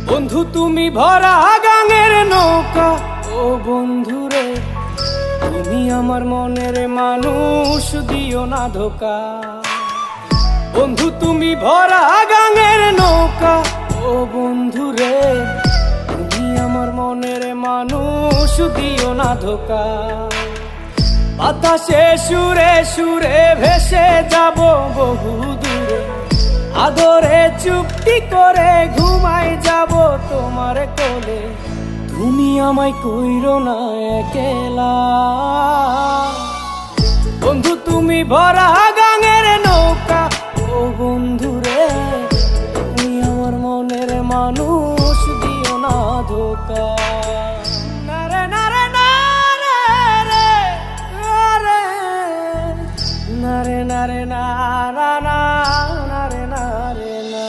বন্ধু তুমি ভরা গাঙের নৌকা, ও বন্ধুরে তুমি আমার মনের মানুষ, দিও না ধোকা। বন্ধু তুমি ভরা গাঙের নৌকা, ও বন্ধুরে তুমি আমার মনের মানুষ, দিও না ধোকা। বাতাসে সুরে সুরে ভেসে যাব বহু দূরে, আদরে চুপটি করে ঘুমাই যাব তোমার কোলে। তুমি আমায় কইরো না একলা, বন্ধু তুমি ভরা গাঙের নৌকা, ও বন্ধুরে তুমি আমার মনের মানুষ, দিও না ধোকা। নারে নারে নারে রে রে, নারে নারে না না না, নারে নারে না।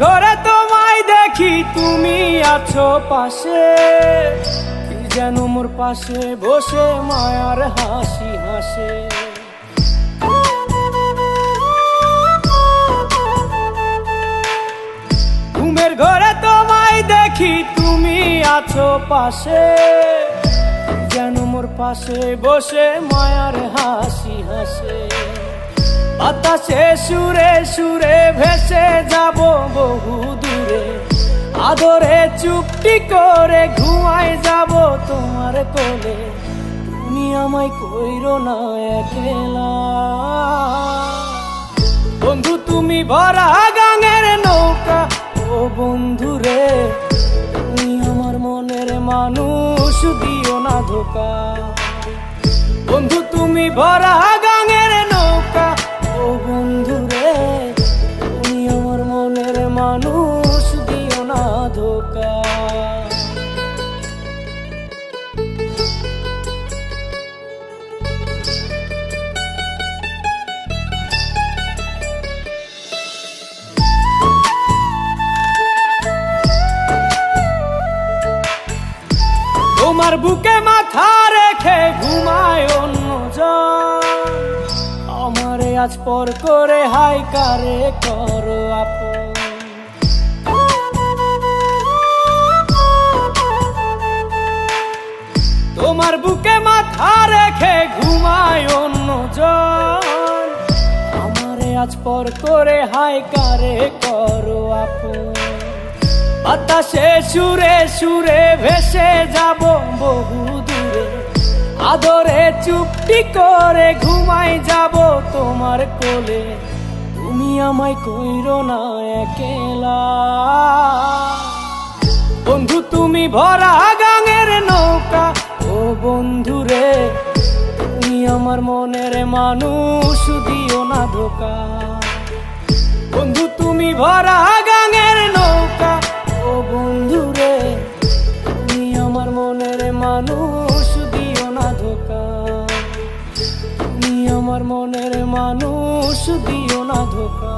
ঘরে তোমায় দেখি তুমি আছো পাশে, কি যেন মোর পাশে বসে মায়ার হাসি হাসে। ঘুমের ঘরে তোমায় দেখি তুমি আছো পাশে, কি যেন মোর পাশে বসে মায়ার হাসি হাসে। বাতাসে সুরে সুরে ভেসে যাব বহু দূরে, আদরে চুপটি করে ঘুমাই যাব তোমার কোলে। তুমি আমায় কইরো না একলা, বন্ধু তুমি ভরা গাঙের নৌকা, ও বন্ধুরে তুমি আমার মনের মানুষ, দিও না ধোকা। বন্ধু তুমি ভরা গাঙের নৌকা, ও বন্ধুরে তুমি আমার মনের মানুষ, দিও না ধোকা। তোমার বুকে মাথা রেখে ঘুমায় অন্যজন, আমারে আজ পর করে হাই কারে করো আপন। তোমার বুকে মাথা রেখে ঘুমায় অন্যজন, আমারে আজ পর করে হাই কারে করো আপন। বাতাসে সুরে সুরে ভেসে যাব বহু দূরে, আদরে চুপটি করে ঘুমাই যাব তোমার কোলে। তুমি আমায় কইরো না একলা, বন্ধু তুমি ভরা গাঙের নৌকা, ও বন্ধুরে তুমি আমার মনের মানুষ, দিও না ধোকা। বন্ধু তুমি ভরা গাঙের নৌকা, ও বন্ধুরে তুমি আমার মনের মানুষ, দিও না ধোকা। তুমি আমার মনের মানুষ, দিও না ধোকা।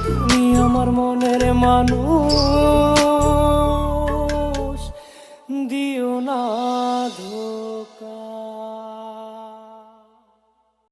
তুমি আমার মনের মানুষ, দিও না ধোকা।